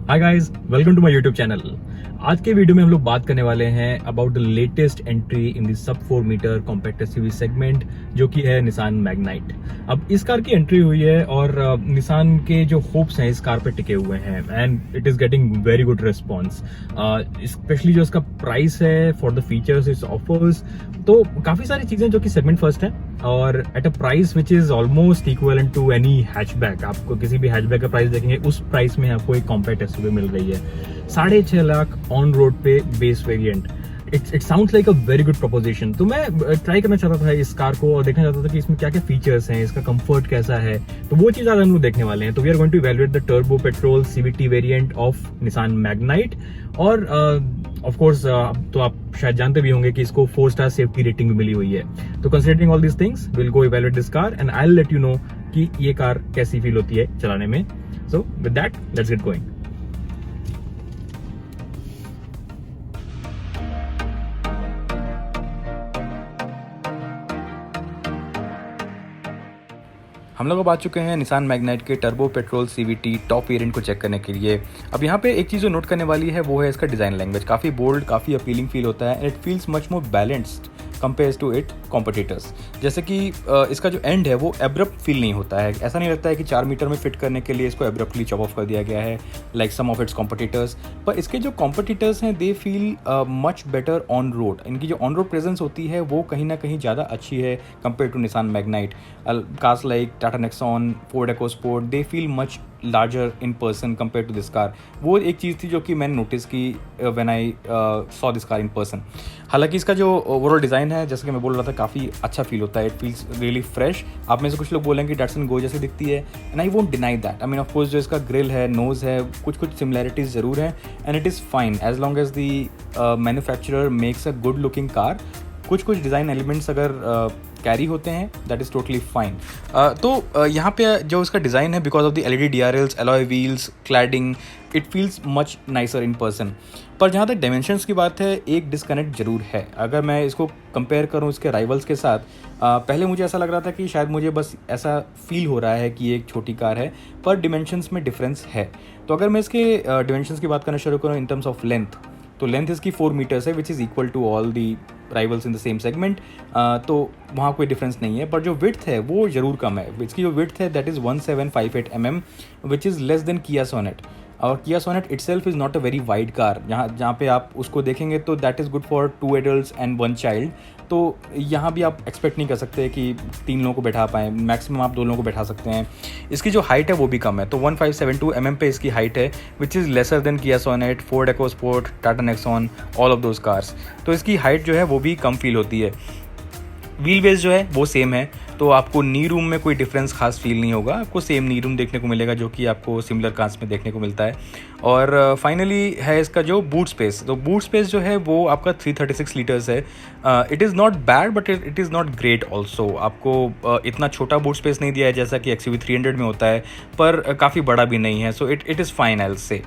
Hi guys, welcome to my YouTube channel. आज के video में हम लोग बात करने वाले हैं about the latest entry in the sub 4 metre compact SUV segment, जो कि है निसान मैग्नाइट। अब इस कार की एंट्री हुई है और निसान के जो होप्स हैं इस कार पे टिके हुए हैं and it is getting very good response, specially जो इसका प्राइस है for the features it's offers. तो काफी सारी चीजें जो कि सेगमेंट फर्स्ट है और at a price which is almost equivalent to any hatchback. आपको किसी भी हैचबैक का प्राइस देखेंगे उस प्राइस में आपको एक कॉम्पैक्ट एसयूवी मिल रही है 6.5 लाख ऑन रोड पे base variant. It sounds like a very good proposition. तो मैं ट्राई करना चाहता था इस कार को और देखना चाहता था कि इसमें क्या क्या फीचर्स हैं, इसका कंफर्ट कैसा है। तो वो चीज आज हम लोग देखने वाले हैं। तो we are going to evaluate the turbo petrol CVT variant of Nissan Magnite. और ऑफ कोर्स तो आप शायद जानते भी होंगे कि इसको 4 स्टार सेफ्टी रेटिंग भी मिली हुई है। तो considering all these things will go evaluate this car and I will let you know कि ये कार कैसी फील होती है चलाने में। So with that let's get going. हम लोग अब आ चुके हैं निसान मैग्नाइट के turbo petrol CVT top variant को चेक करने के लिए। अब यहाँ पे एक चीज़ जो नोट करने वाली है वो है इसका डिज़ाइन लैंग्वेज। काफ़ी बोल्ड, काफ़ी अपीलिंग फील होता है and it feels much more balanced compares to it competitors. जैसे कि इसका जो एंड है वो एब्रप्ट फील नहीं होता है। ऐसा नहीं लगता है कि 4 मीटर में फिट करने के लिए इसको एब्रप्टली चॉप ऑफ कर दिया गया है like some of its competitors. पर इसके जो कॉम्पिटिटर्स हैं they feel much better on road. इनकी जो ऑन रोड प्रेजेंस होती है वो कहीं ना कहीं ज़्यादा अच्छी है compare to Nissan Magnite. Cars like Tata Nexon, Ford EcoSport, they feel much larger in person compare to this car. वो एक चीज़ थी जो कि मैंने नोटिस की when I saw this car in person. हालांकि इसका जो ओवरऑल डिज़ाइन है, जैसे कि मैं बोल रहा था, काफ़ी अच्छा फील होता है। It feels really fresh. आप में से कुछ लोग बोलेंगे कि डैटसन गो जैसी दिखती है and I won't deny that. I mean of course जो इसका ग्रिल है, नोज़ है, कुछ सिमिलैरिटीज़ ज़रूर हैं and it is fine as long as the manufacturer makes a good looking car. कुछ डिज़ाइन एलिमेंट्स अगर कैरी होते हैं दैट इज़ टोटली फाइन। तो यहाँ पे जो इसका डिज़ाइन है, because of the LED DRLs, alloy wheels, cladding, it feels much nicer in person. पर जहाँ तक डायमेंशंस की बात है, एक डिस्कनेक्ट जरूर है। अगर मैं इसको कंपेयर करूँ इसके राइवल्स के साथ, पहले मुझे ऐसा लग रहा था कि शायद मुझे बस ऐसा फील हो रहा है कि ये एक छोटी कार है, पर डिमेंशंस में डिफरेंस है। तो अगर मैं इसके डिमेंशंस की बात करना शुरू करूँ इन टर्म्स ऑफ लेंथ, तो लेंथ इसकी 4 मीटर्स है which is equal to all the rivals in the same segment. तो वहाँ कोई डिफरेंस नहीं है, पर जो विड्थ है वो ज़रूर कम है। इसकी जो विड्थ है that is 1758 mm which is less than Kia Sonet. और Kia Sonet itself is not a very wide car. जहाँ पे आप उसको देखेंगे तो that is good for 2 adults and 1 child. तो यहाँ भी आप एक्सपेक्ट नहीं कर सकते कि 3 लोगों को बैठा पाएँ। मैक्सिमम आप 2 लोगों को बैठा सकते हैं। इसकी जो हाइट है वो भी कम है, तो 1572 mm पे इसकी हाइट है which is lesser than Kia Sonet, Ford EcoSport, Tata Nexon, all of those cars. तो इसकी हाइट जो है वो भी कम फील होती है। व्हील बेस जो है वो सेम है, तो आपको नी रूम में कोई डिफरेंस खास फील नहीं होगा। आपको सेम नी रूम देखने को मिलेगा जो कि आपको सिमिलर कार्स में देखने को मिलता है। और फाइनली है इसका जो बूट स्पेस। तो बूट स्पेस जो है वो आपका 336 लीटर्स है। It is not bad but it is not great also. आपको इतना छोटा बूट स्पेस नहीं दिया है जैसा कि XUV 300 में होता है, पर काफ़ी बड़ा भी नहीं है। So it is fine I will से।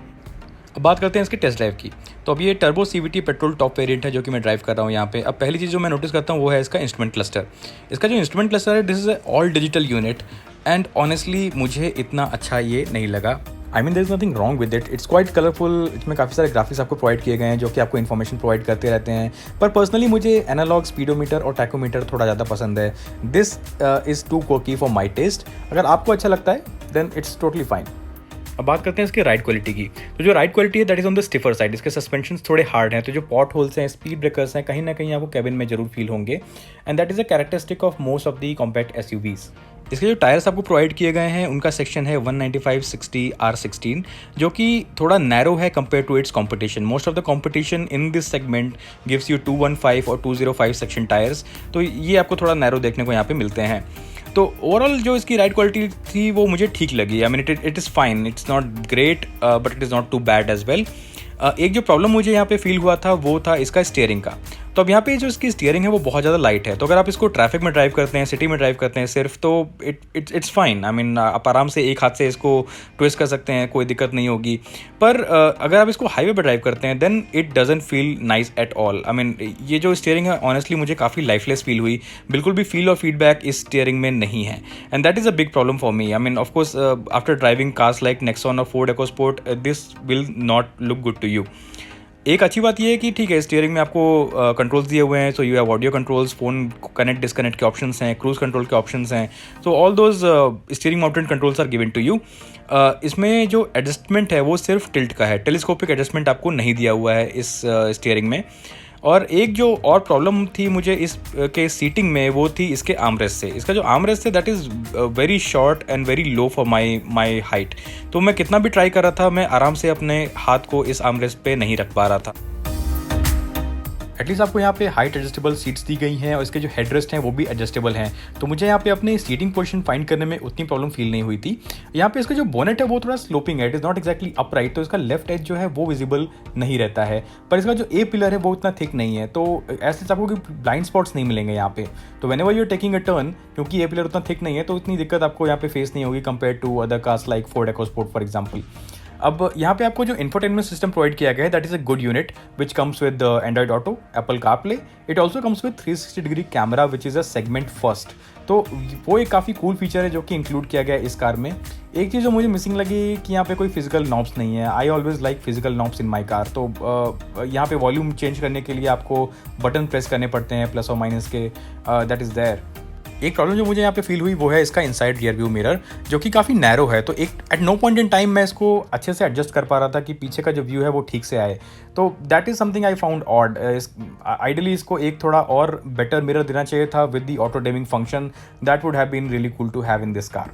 अब बात करते हैं इसके टेस्ट ड्राइव की। तो अब ये turbo CVT petrol top variant है जो कि मैं ड्राइव कर रहा हूँ यहाँ पे। अब पहली चीज़ जो मैं नोटिस करता हूँ वो है इसका इंस्ट्रूमेंट क्लस्टर। इसका जो इंस्ट्रूमेंट क्लस्टर है this is all digital unit and honestly मुझे इतना अच्छा ये नहीं लगा। I mean there is nothing wrong with it, it's quite colourful. इसमें काफ़ी सारे ग्राफिक्स आपको प्रोवाइड किए गए हैं जो कि आपको इन्फॉर्मेशन प्रोवाइड करते रहते हैं। पर पर्सनली मुझे एनालॉग स्पीडोमीटर और टैकोमीटर थोड़ा ज़्यादा पसंद है। दिस इज़ टू कोकी फॉर माई टेस्ट। अगर आपको अच्छा लगता है देन इट्स टोटली फाइन। अब बात करते हैं इसके राइड क्वालिटी की। तो जो राइड क्वालिटी है that is on the stiffer side. इसके सस्पेंशन थोड़े हार्ड हैं, तो जो पॉट होल्स हैं, स्पीड ब्रेकर्स हैं, कहीं ना कहीं आपको कैबिन में जरूर फील होंगे and that is a characteristic of most of the compact SUVs. इसके जो टायर्स आपको प्रोवाइड किए गए हैं उनका सेक्शन है 195/60 R16, जो कि थोड़ा नैरो है compare to its competition. Most of the competition in this segment gives you 215 और 205 सेक्शन टायर्स, तो ये आपको थोड़ा नैरो देखने को यहाँ पे मिलते हैं। तो ओवरऑल जो इसकी राइड क्वालिटी थी वो मुझे ठीक लगी। I mean it is fine, it's not great but it is not too bad as well. एक जो प्रॉब्लम मुझे यहाँ पे फील हुआ था वो था इसका स्टीयरिंग का। तो अब यहाँ पे जो इसकी स्टीयरिंग है वो बहुत ज़्यादा लाइट है, तो अगर आप इसको ट्रैफिक में ड्राइव करते हैं, सिटी में ड्राइव करते हैं सिर्फ, तो इट्स फाइन। आई मीन आप आराम से एक हाथ से इसको ट्विस्ट कर सकते हैं, कोई दिक्कत नहीं होगी। पर अगर आप इसको हाईवे पर ड्राइव करते हैं then it doesn't feel nice at all. I mean ये जो स्टीयरिंग है ऑनेस्टली मुझे काफ़ी लाइफलेस फील हुई, बिल्कुल भी फील और फीडबैक इस स्टीयरिंग में नहीं है, and that is a big problem for me. I mean of course after driving cars like Nexon और Ford EcoSport this will not look good to you. एक अच्छी बात ये है कि ठीक है, स्टीयरिंग में आपको कंट्रोल्स दिए हुए हैं, so you have audio controls, phone connect disconnect के ऑप्शंस हैं, क्रूज़ कंट्रोल के ऑप्शंस हैं, so all those steering mounted controls are given to you. इसमें जो एडजस्टमेंट है वो सिर्फ टिल्ट का है, टेलीस्कोपिक एडजस्टमेंट आपको नहीं दिया हुआ है इस स्टीयरिंग में। और एक जो और प्रॉब्लम थी मुझे इस के सीटिंग में वो थी इसके आर्मरेस्ट से। इसका जो आर्मरेस्ट है that is very short and very low for my height, तो मैं कितना भी ट्राई कर रहा था मैं आराम से अपने हाथ को इस आर्मरेस्ट पे नहीं रख पा रहा था। एटलीस्ट आपको यहाँ पे हाइट एडजस्टेबल सीट्स दी गई हैं और इसके जो हेडरेस्ट हैं वो भी एडजस्टेबल हैं, तो मुझे यहाँ पे अपनी सीटिंग पोजीशन फाइंड करने में उतनी प्रॉब्लम फील नहीं हुई थी। यहाँ पे इसका जो बोनेट है वो थोड़ा स्लोपिंग है, it is not exactly upright, तो इसका लेफ्ट एज जो है वो विजिबल नहीं रहता है, पर इसका जो ए पिलर है वो इतना थिक नहीं है, तो ऐसे आपको ब्लाइंड स्पॉट्स नहीं मिलेंगे यहाँ पे। तो whenever you are taking a turn, क्योंकि ए पिलर उतना थिक नहीं है तो इतनी दिक्कत आपको यहाँ पे फेस नहीं होगी compare to other cars like Ford EcoSport for example. अब यहाँ पे आपको जो इन्फोटेनमेंट सिस्टम प्रोवाइड किया गया है that is a good unit which comes with Android Auto, Apple CarPlay. It also comes with 360 degree camera which is a segment first, तो वो एक काफ़ी कूल फीचर है जो कि इंक्लूड किया गया है इस कार में। एक चीज़ जो मुझे मिसिंग लगी कि यहाँ पे कोई फिजिकल नॉब्स नहीं है। I always like physical knobs in my car, तो यहाँ पे वॉल्यूम चेंज करने के लिए आपको बटन प्रेस करने पड़ते हैं प्लस और माइनस के, दैट इज़ देयर। एक प्रॉब्लम जो मुझे यहाँ पे फील हुई वो है इसका इनसाइड रियर व्यू मिरर जो कि काफ़ी नैरो है, तो एक at no point in time मैं इसको अच्छे से एडजस्ट कर पा रहा था कि पीछे का जो व्यू है वो ठीक से आए, तो that is something I found odd. Ideally इसको एक थोड़ा और बेटर मिरर देना चाहिए था with the auto dimming function, that would have been really cool to have in this car.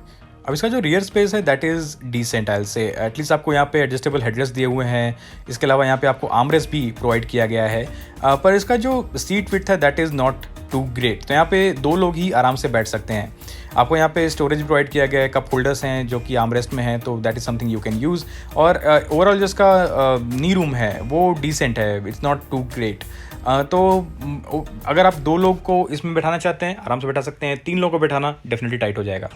अब इसका जो रियर स्पेस है that is decent, I will say. At least आपको यहाँ पे एडजस्टेबल हेडरेस्ट दिए हुए हैं, इसके अलावा यहाँ पे आपको आर्मरेस्ट भी प्रोवाइड किया गया है, पर इसका जो सीट विड्थ है that is not too great, तो यहाँ पे 2 लोग ही आराम से बैठ सकते हैं। आपको यहाँ पे स्टोरेज प्रोवाइड किया गया है, कप होल्डर्स हैं जो कि आर्मरेस्ट में हैं, तो that is something you can use. और ओवरऑल जो इसका नी रूम है वो डिसेंट है, इट्स नॉट टू ग्रेट। तो अगर आप 2 लोग को इसमें बैठाना चाहते हैं आराम से बैठा सकते हैं, 3 लोगों को बैठाना डेफिनेटली टाइट हो जाएगा।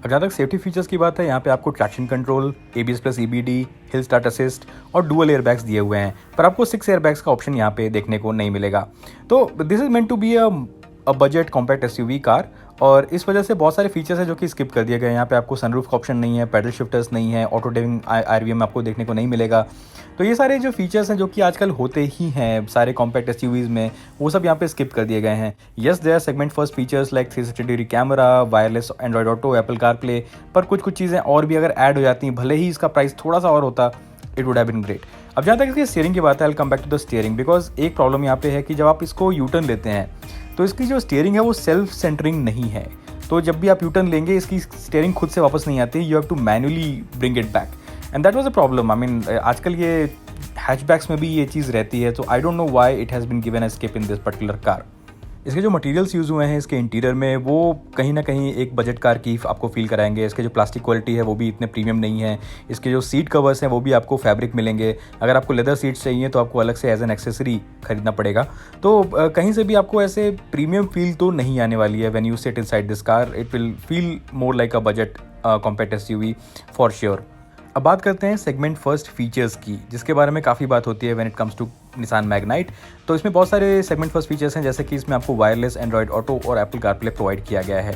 जहाँ तक सेफ्टी फीचर्स की बात है, यहाँ पे आपको traction control, ABS plus EBD, hill start assist और डुअल एयरबैग्स दिए हुए हैं, पर आपको 6 एयरबैग्स का ऑप्शन यहाँ पे देखने को नहीं मिलेगा। तो this is meant to be a budget compact SUV car, और इस वजह से बहुत सारे फीचर्स हैं जो कि स्किप कर दिए गए हैं। यहाँ पे आपको सनरूफ का ऑप्शन नहीं है, पैडल शिफ्टर्स नहीं है, ऑटो डिमिंग IRVM आपको देखने को नहीं मिलेगा। तो ये सारे जो फीचर्स हैं जो कि आजकल होते ही हैं सारे कॉम्पैक्ट SUVs में, वो सब यहाँ पे स्किप कर दिए गए हैं। Yes there segment first features like 360 degree camera, wireless Android Auto, Apple CarPlay, पर कुछ चीज़ें और भी अगर ऐड हो जाती हैं, भले ही इसका प्राइस थोड़ा सा और होता, it would have been great. अब जहाँ तक इसकी स्टीयरिंग की बात है, I will come back to the steering, because एक प्रॉब्लम यहाँ पे है कि जब आप इसको यूटर्न लेते हैं तो इसकी जो स्टीयरिंग है वो सेल्फ सेंटरिंग नहीं है, तो जब भी आप यूटर्न लेंगे इसकी स्टीयरिंग खुद से वापस नहीं आती, you have to manually bring it back, and that was a problem. I mean आजकल ये हैचबैक्स में भी ये चीज़ रहती है, तो I don't know why it has been given a skip in this particular car. इसके जो मटेरियल्स यूज़ हुए हैं इसके इंटीरियर में वो कहीं ना कहीं एक बजट कार की आपको फील कराएंगे। इसके जो प्लास्टिक क्वालिटी है वो भी इतने प्रीमियम नहीं है। इसके जो सीट कवर्स हैं वो भी आपको फैब्रिक मिलेंगे। अगर आपको लेदर सीट्स चाहिए तो आपको अलग से एज एन एक्सेसरी खरीदना पड़ेगा। तो कहीं से भी आपको ऐसे प्रीमियम फील तो नहीं आने वाली है। When you sit inside this car it will feel more like a budget compact SUV for sure. अब बात करते हैं सेगमेंट फर्स्ट फीचर्स की, जिसके बारे में काफ़ी बात होती है when it comes to Nissan Magnite. तो इसमें बहुत सारे सेगमेंट फर्स्ट फीचर्स हैं, जैसे कि इसमें आपको वायरलेस एंड्रॉइड ऑटो और एप्पल कारप्ले प्रोवाइड किया गया है।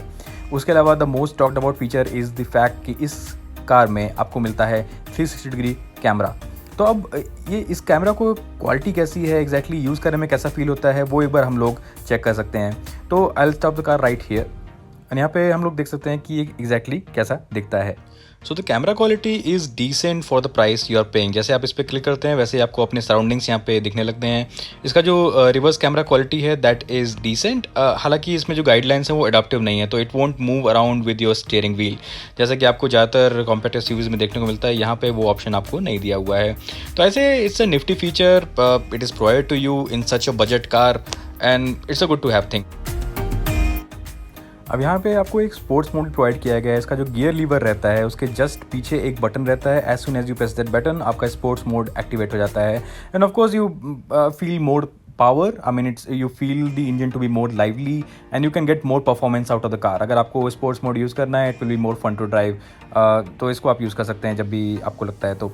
उसके अलावा the most talked about feature is the fact कि इस कार में आपको मिलता है 360 डिग्री कैमरा। तो अब ये इस कैमरा को क्वालिटी कैसी है, एग्जैक्टली यूज़ करने में कैसा फील होता है, वो एक बार हम लोग चेक कर सकते हैं। तो I will stop the car right here, और यहाँ पे हम लोग देख सकते हैं कि ये एग्जैक्टली कैसा दिखता है। So the camera quality is decent for the price you are paying. जैसे आप इस पर क्लिक करते हैं वैसे ही आपको अपने सराउंडिंग्स यहाँ पे दिखने लगते हैं। इसका जो रिवर्स कैमरा क्वालिटी है दैट इज़ डिसेंट। हालांकि इसमें जो गाइडलाइंस हैं वो एडाप्टिव नहीं है, तो it won't move around with your steering wheel, जैसा कि आपको ज़्यादातर कॉम्पैक्ट SUVs में देखने को मिलता है। यहाँ पे वो ऑप्शन आपको नहीं दिया हुआ है। तो ऐसे it's a nifty feature, it is provide to you in such a budget car and it's a good to have thing. अब यहाँ पे आपको एक स्पोर्ट्स मोड प्रोवाइड किया गया है। इसका जो गियर लीवर रहता है उसके जस्ट पीछे एक बटन रहता है। As soon as you press that button आपका स्पोर्ट्स मोड एक्टिवेट हो जाता है and of course you feel more power. I mean, it's you feel the engine to be more lively and you can get more performance out of the car. अगर आपको sports mode use करना है, it will be more fun to drive. तो इसको आप use कर सकते हैं जब भी आपको लगता है तो।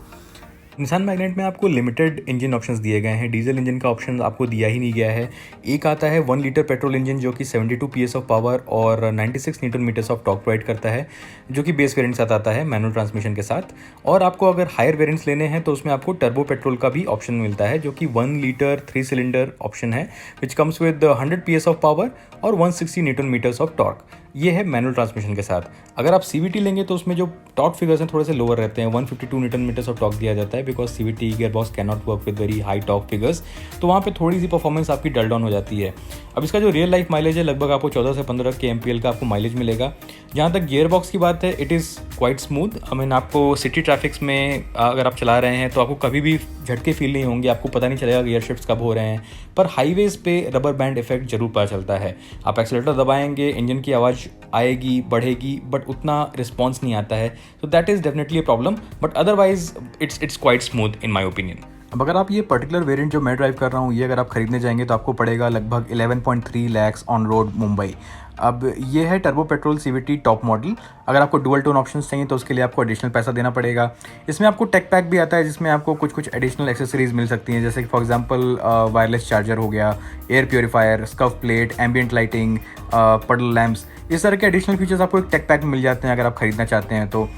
निसान मैग्नेट में आपको लिमिटेड इंजन ऑप्शंस दिए गए हैं। डीजल इंजन का ऑप्शन आपको दिया ही नहीं गया है। एक आता है 1 लीटर पेट्रोल इंजन जो कि 72 PS ऑफ पावर और 96 newton metres of torque provide करता है, जो कि बेस वेरिएंट के साथ आता है मैनुअल ट्रांसमिशन के साथ। और आपको अगर हायर वेरिएंट्स लेने हैं तो उसमें आपको टर्बो पेट्रोल का भी ऑप्शन मिलता है, जो कि 1 लीटर 3 सिलेंडर ऑप्शन है, which comes with 100 PS of power और 160 न्यूटन मीटर्स ऑफ टॉर्क। ये है मैनुअल ट्रांसमिशन के साथ। अगर आप CVT लेंगे तो उसमें जो टॉर्क फिगर्स हैं थोड़े से लोअर रहते हैं। 152 न्यूटन मीटर्स ऑफ टॉर्क दिया जाता है because CVT gear box can not work with very high torque figures, तो वहाँ पे थोड़ी सी परफॉर्मेंस आपकी डल डाउन हो जाती है। अब इसका जो रियल लाइफ माइलेज है लगभग आपको 14 से 15 kmpl का आपको माइलेज मिलेगा। जहाँ तक गियर बॉक्स की बात है, it is quite smooth. I mean आपको सिटी ट्रैफिक्स में अगर आप चला रहे हैं तो आपको कभी भी झटके फील नहीं होंगे, आपको पता नहीं चलेगा गियर शिफ्ट्स कब हो रहे हैं। पर हाईवेज पे रबर बैंड इफेक्ट जरूर पता चलता है। आप एक्सीलेटर दबाएंगे, इंजन की आवाज़ आएगी, बढ़ेगी, बट उतना रिस्पॉन्स नहीं आता है। तो that is definitely a problem, but otherwise it's quite smooth in my opinion. अब अगर आप ये पर्टिकुलर वेरिएंट जो मैं ड्राइव कर रहा हूँ, ये अगर आप खरीदने जाएंगे तो आपको पड़ेगा लगभग 11.3 lakhs ऑन रोड मुंबई। अब ये है turbo petrol CVT top model. अगर आपको डुअल टोन ऑप्शंस चाहिए तो उसके लिए आपको एडिशनल पैसा देना पड़ेगा। इसमें आपको टेक पैक भी आता है जिसमें आपको कुछ एडिशनल एक्सेसरीज मिल सकती हैं, जैसे कि फॉर एग्जांपल वायरलेस चार्जर हो गया, air purifier, scuff plate, ambient lighting, पडल लैम्प्स। इस तरह के एडिशनल फीचर्स आपको एक टेक पैक में मिल जाते हैं अगर आप खरीदना चाहते हैं तो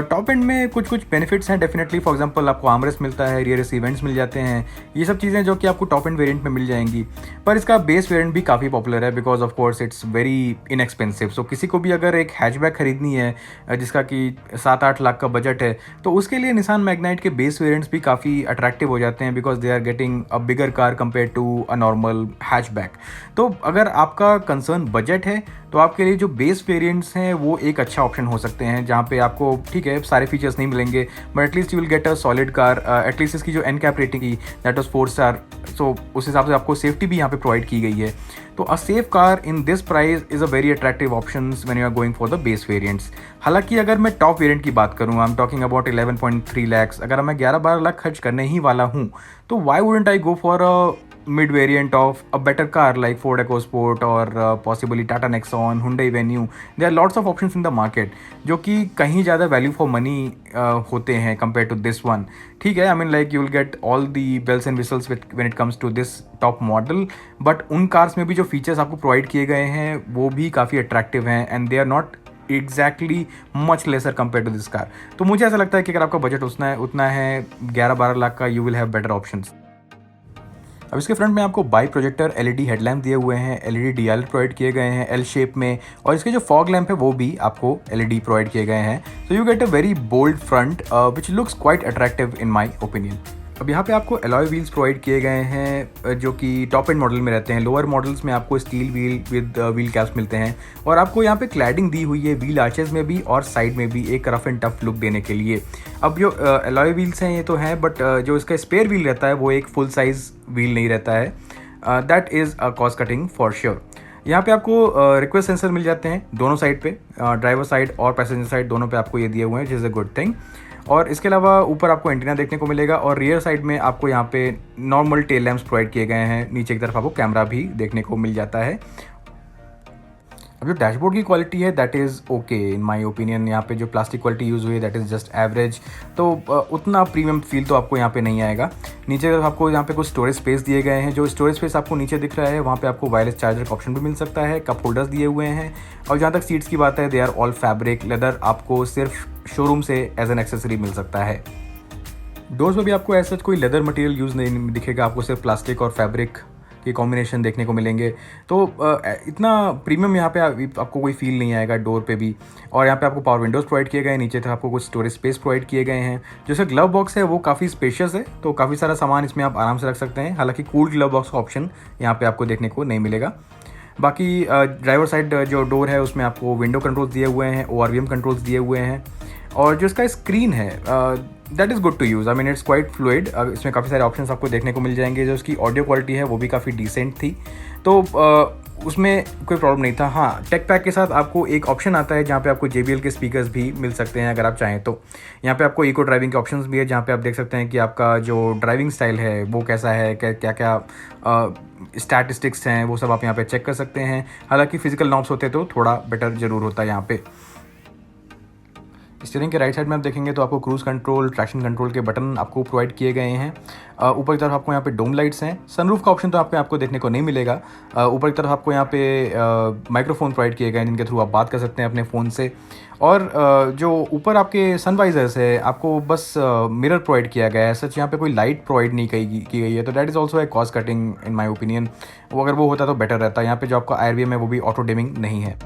टॉप एंड में कुछ बेनिफिट्स हैं डेफिनेटली। फॉर एग्जांपल आपको आर्मरेस्ट मिलता है, रियर एसी इवेंट्स मिल जाते हैं, ये सब चीज़ें जो कि आपको टॉप एंड वेरिएंट में मिल जाएंगी। पर इसका बेस वेरिएंट भी काफ़ी पॉपुलर है because of course it's very inexpensive. So किसी को भी अगर एक हैचबैक खरीदनी है जिसका कि 7-8 लाख का बजट है, तो उसके लिए निसान मैग्नाइट के बेस वेरिएंट्स भी काफ़ी अट्रैक्टिव हो जाते हैं because they are getting a bigger car compare to a normal hatchback. तो अगर आपका कंसर्न बजट है तो आपके लिए जो बेस वेरिएंट्स हैं वो एक अच्छा ऑप्शन हो सकते हैं, जहाँ पे आपको ठीक है सारे फीचर्स नहीं मिलेंगे but at least you will get a solid car. At least इसकी जो NCAP रेटिंग की दैट वाज 4 स्टार, सो उस हिसाब से आपको सेफ्टी भी यहाँ पे प्रोवाइड की गई है। तो a safe car in this price is a very attractive option when you are going for the base variants. हालांकि अगर मैं टॉप वेरिएंट की बात करूँ, I am talking about 11.3 lakhs, अगर मैं 11-12 लाख खर्च करने ही वाला हूँ तो why wouldn't I go for a mid variant of a better car like Ford EcoSport or possibly Tata Nexon, Hyundai Venue. There are lots of options in the market जो कि कहीं ज़्यादा value for money होते हैं compared to this one. ठीक है, I mean like you will get all the bells and whistles when it comes to this top model, but उन cars में भी जो features आपको provide किए गए हैं वो भी काफ़ी attractive हैं and they are not exactly much lesser compared to this car. तो मुझे ऐसा लगता है कि अगर आपका बजट उतना है 11-12 लाख का, you will have better options. अब इसके फ्रंट में आपको बाई प्रोजेक्टर LED हेडलैम्प दिए हुए हैं, LED DRL प्रोवाइड किए गए हैं L शेप में, और इसके जो फॉग लैम्प है वो भी आपको LED प्रोवाइड किए गए हैं। So you get a very bold front which looks quite attractive in my opinion. अब यहाँ पे आपको एलॉय व्हील्स प्रोवाइड किए गए हैं जो कि टॉप एंड मॉडल में रहते हैं। लोअर मॉडल्स में आपको steel wheel with wheel caps मिलते हैं, और आपको यहाँ पे क्लैडिंग दी हुई है व्हील आर्चेस में भी और साइड में भी एक रफ एंड टफ लुक देने के लिए। अब जो एलॉय व्हील्स हैं ये तो हैं, बट जो इसका स्पेयर व्हील रहता है वो एक फुल साइज व्हील नहीं रहता है। That is a cost cutting for sure. यहाँ पे आपको रिक्वेस्ट सेंसर मिल जाते हैं दोनों साइड पे, ड्राइवर साइड और पैसेंजर साइड दोनों पे आपको ये दिए हुए हैं, which is a good thing. और इसके अलावा ऊपर आपको एंटीना देखने को मिलेगा, और रियर साइड में आपको यहाँ पे नॉर्मल टेल लैम्प्स प्रोवाइड किए गए हैं। नीचे की तरफ आपको कैमरा भी देखने को मिल जाता है। अब जो डैशबोर्ड की क्वालिटी है that is okay in my opinion. यहाँ पे जो प्लास्टिक क्वालिटी यूज़ हुई है दैट इज़ जस्ट एवरेज, तो उतना प्रीमियम फील तो आपको यहाँ पे नहीं आएगा। नीचे आपको यहाँ पे कुछ स्टोरेज स्पेस दिए गए हैं। जो स्टोरेज स्पेस आपको नीचे दिख रहा है वहाँ पे आपको वायरलेस चार्जर का ऑप्शन भी मिल सकता है। कप होल्डर्स दिए हुए हैं, और जहाँ तक सीट्स की बात है they are all fabric leather, आपको सिर्फ शोरूम से एज एन एक्सेसरी मिल सकता है। डोर्स में भी आपको ऐसा कोई लेदर मटेरियल यूज़ नहीं दिखेगा, आपको सिर्फ प्लास्टिक और फैब्रिक की कॉम्बिनेशन देखने को मिलेंगे। तो इतना प्रीमियम यहाँ पे आपको कोई फील नहीं आएगा डोर पे भी। और यहाँ पे आपको पावर विंडोज़ प्रोवाइड किए गए हैं, नीचे तक आपको कुछ स्टोरेज स्पेस प्रोवाइड किए गए हैं। जो इसका ग्लव बॉक्स है वो काफ़ी स्पेशियस है, तो काफ़ी सारा सामान इसमें आप आराम से रख सकते हैं। हालांकि कूल ग्लव बॉक्स का ऑप्शन यहाँ पे आपको देखने को नहीं मिलेगा। बाकी ड्राइवर साइड जो डोर है उसमें आपको विंडो कंट्रोल्स दिए हुए हैं, ORVM कंट्रोल्स दिए हुए हैं, और जो इसका स्क्रीन है that is good to use. I mean it's quite fluid. इसमें काफ़ी सारे ऑप्शंस आपको देखने को मिल जाएंगे। जो उसकी ऑडियो क्वालिटी है वो भी काफ़ी डिसेंट थी, तो उसमें कोई प्रॉब्लम नहीं था। हाँ, टेक पैक के साथ आपको एक ऑप्शन आता है जहाँ पे आपको JBL के स्पीकर्स भी मिल सकते हैं अगर आप चाहें तो। यहाँ पे आपको इको ड्राइविंग के ऑप्शंस भी है, जहाँ पे आप देख सकते हैं कि आपका जो ड्राइविंग स्टाइल है वो कैसा है, क्या क्या स्टैटिस्टिक्स हैं, वो सब आप यहाँ पे चेक कर सकते हैं। हालांकि फिजिकल नॉब्स होते तो थोड़ा बेटर ज़रूर होता है यहाँ पे। स्टीयरिंग के राइट साइड में आप देखेंगे तो आपको क्रूज़ कंट्रोल, ट्रैक्शन कंट्रोल के बटन आपको प्रोवाइड किए गए हैं। ऊपर की तरफ आपको यहाँ पे डोम लाइट्स हैं। सनरूफ का ऑप्शन तो आपको देखने को नहीं मिलेगा। ऊपर की तरफ आपको यहाँ पे माइक्रोफोन प्रोवाइड किए गए हैं जिनके थ्रू आप बात कर सकते हैं अपने फ़ोन से। और जो ऊपर आपके सनवाइजर्स है आपको बस मिरर प्रोवाइड किया गया है, सच यहाँ पे कोई लाइट प्रोवाइड नहीं की गई है, तो that is also a cost cutting in my opinion. वो अगर वो होता तो बेटर रहता। यहाँ पे जो आपका IRVM है वो भी ऑटो डिमिंग नहीं है।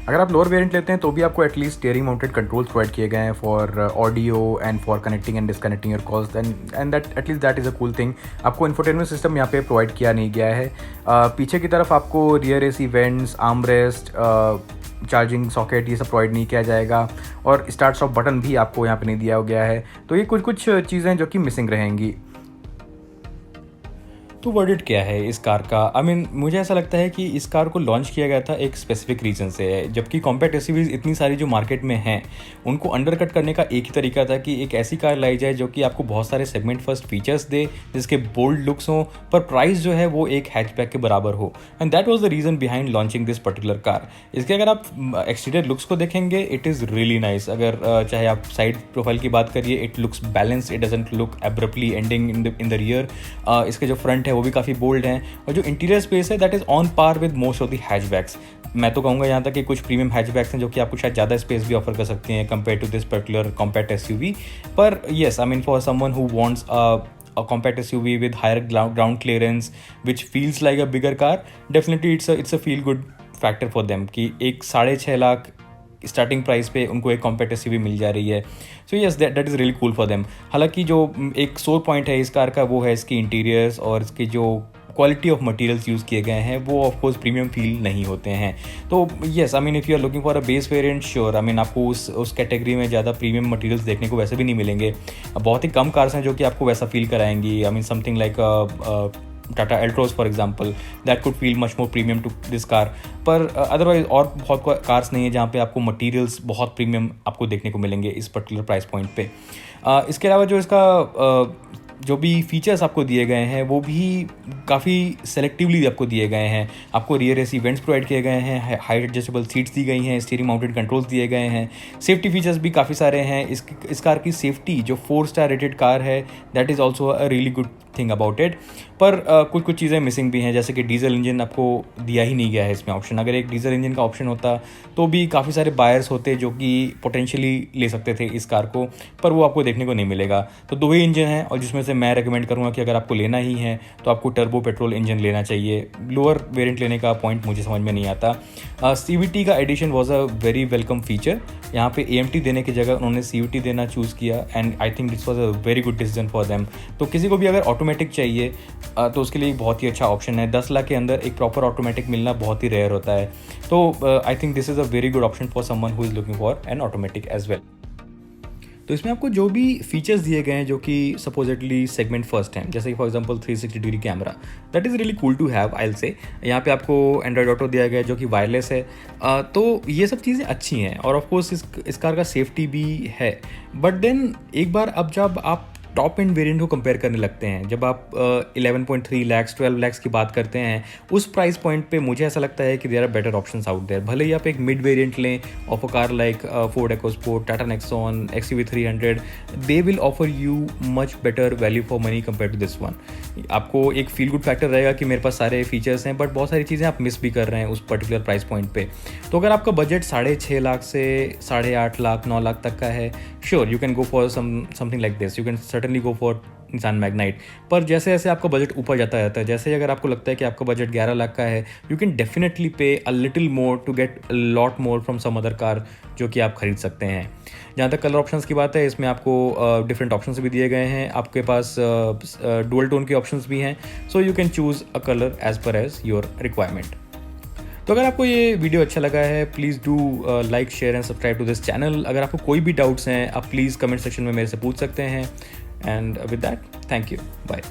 अगर आप लोअर वेरिएंट लेते हैं तो भी आपको at least steering mounted controls provide किए गए हैं for audio and for connecting and disconnecting your calls, and that at least that is a cool thing. आपको इन्फोटेनमेंट सिस्टम यहाँ पे प्रोवाइड किया नहीं गया है। पीछे की तरफ आपको rear AC vents, armrest, charging socket ये सब प्रोवाइड नहीं किया जाएगा, और स्टार्ट स्टॉप बटन भी आपको यहाँ पे नहीं दिया गया है। तो ये कुछ चीज़ें जो कि मिसिंग रहेंगी। तो वर्डिट क्या है इस कार का? आई मीन मुझे ऐसा लगता है कि इस कार को लॉन्च किया गया था एक स्पेसिफिक रीज़न से है, जबकि कॉम्पैक्ट एसयूवीज इतनी सारी जो मार्केट में हैं उनको अंडरकट करने का एक ही तरीका था कि एक ऐसी कार लाई जाए जो कि आपको बहुत सारे सेगमेंट फर्स्ट फीचर्स दे, जिसके बोल्ड लुक्स हों, पर प्राइस जो है वो एक हैचबैक के बराबर हो। And that was the reason behind launching this particular car. इसके अगर आप एक्सटीरियर लुक्स को देखेंगे, इट इज़ रियली नाइस। अगर चाहे आप साइड प्रोफाइल की बात करिए, it looks balanced, it doesn't look abruptly ending in the rear. इसके जो फ्रंट है वो भी काफ़ी बोल्ड हैं, और जो इंटीरियर स्पेस है that is on par with most of the hatchbacks. मैं तो कहूँगा यहाँ तक कि कुछ प्रीमियम हैचबैक्स हैं जो कि आपको शायद ज़्यादा स्पेस भी ऑफर कर सकते हैं compare to this particular compact SUV. पर yes, I mean for someone who wants a compact SUV with higher ground clearance which feels like a bigger car, definitely it's a feel good factor for them कि एक 6.5 lakh starting price पे उनको एक compact SUV मिल जा रही है। So yes, that is really cool for them. हालांकि जो एक सोर पॉइंट है इस कार का वो है इसकी इंटीरियर्स, और इसकी जो क्वालिटी ऑफ मटेरियल्स यूज़ किए गए हैं वो ऑफ कोर्स प्रीमियम फील नहीं होते हैं। तो yes, I mean if you are looking for a base variant, sure, I mean आपको उस कैटेगरी में ज़्यादा प्रीमियम मटेरियल्स देखने को वैसे भी नहीं मिलेंगे। बहुत ही कम कार्स हैं जो कि आपको वैसा फील कराएंगी। I mean something like Tata Altroz for example, that could feel much more premium to this car. पर अदरवाइज और बहुत कार्स नहीं है जहाँ पे आपको मटेरियल्स बहुत प्रीमियम आपको देखने को मिलेंगे इस पर्टिकुलर प्राइस पॉइंट पे। इसके अलावा जो इसका जो भी फीचर्स आपको दिए गए हैं वो भी काफ़ी सेलेक्टिवली आपको दिए गए हैं। आपको रियर AC वेंट्स प्रोवाइड किए गए हैं, हाइट एडजस्टेबल सीट्स दी गई हैं, स्टीयरिंग माउंटेड कंट्रोल्स दिए गए हैं, सेफ्टी फीचर्स भी काफ़ी सारे हैं। इस कार की सेफ्टी जो 4 स्टार रेटेड कार है, that is also a really good thing about it. पर कुछ चीज़ें मिसिंग भी हैं, जैसे कि डीजल इंजन आपको दिया ही नहीं गया है इसमें ऑप्शन। अगर एक डीजल इंजन का ऑप्शन होता तो भी काफ़ी सारे बायर्स होते जो कि पोटेंशियली ले सकते थे इस कार को, पर वो आपको देखने को नहीं मिलेगा। तो 2 ही इंजन हैं, और जिसमें से मैं रेकमेंड करूँगा कि अगर आपको लेना ही है तो आपको टर्बो पेट्रोल इंजन लेना चाहिए। लोअर वेरिएंट लेने का पॉइंट मुझे समझ में नहीं आता। CVT का addition was a very welcome feature. यहाँ पे AMT देने की जगह उन्होंने CVT देना चूज़ किया, and I think this was a very good decision for them. तो किसी को भी अगर ऑटोमेटिक चाहिए तो उसके लिए एक बहुत ही अच्छा ऑप्शन है। 10 लाख के अंदर एक प्रॉपर ऑटोमेटिक मिलना बहुत ही रेयर होता है। तो I think this is a very good option for someone who is looking for an automatic as well. तो इसमें आपको जो भी फीचर्स दिए गए हैं जो कि सपोजिटली सेगमेंट फर्स्ट हैं, जैसे कि for example 360 degree camera, that is really cool to have, I will say. यहाँ पे आपको एंड्रॉयड ऑटो दिया गया है जो कि वायरलेस है। तो ये सब चीज़ें अच्छी हैं, और ऑफ कोर्स इस कार का सेफ्टी भी है। बट देन एक बार अब जब आप टॉप एंड वेरिएंट को कंपेयर करने लगते हैं, जब आप 11.3 लाख 12 लाख की बात करते हैं, उस प्राइस पॉइंट पे मुझे ऐसा लगता है कि there are better options out there. भले ही आप एक मिड वेरिएंट लें of a car like Ford EcoSport, Tata Nexon, XUV 300, they will offer you much better value for money compare to this one. आपको एक फील गुड फैक्टर रहेगा कि मेरे पास सारे फीचर्स हैं, बट बहुत सारी चीज़ें आप मिस भी कर रहे हैं उस पर्टिकुलर प्राइस पॉइंट पे। तो अगर आपका बजट 6.5 लाख से 8.5 लाख 9 लाख तक का है, sure you can go for something like this, you can certainly go for Nissan Magnite. पर जैसे जैसे आपका बजट ऊपर जाता रहता है, जैसे अगर आपको लगता है कि आपका बजट 11 लाख का है, you can definitely pay a little more to get a lot more from some other car जो कि आप खरीद सकते हैं। जहाँ तक कलर ऑप्शंस की बात है, इसमें आपको डिफरेंट ऑप्शंस भी दिए गए हैं। आपके पास डुअल टोन के ऑप्शंस भी हैं, so you can choose a colour as per as your requirement. तो अगर आपको ये वीडियो अच्छा लगा है, please do like, share and subscribe to this channel. अगर आपको कोई भी डाउट्स हैं, आप प्लीज़ कमेंट सेक्शन में मेरे से पूछ सकते हैं। And with that, thank you, bye.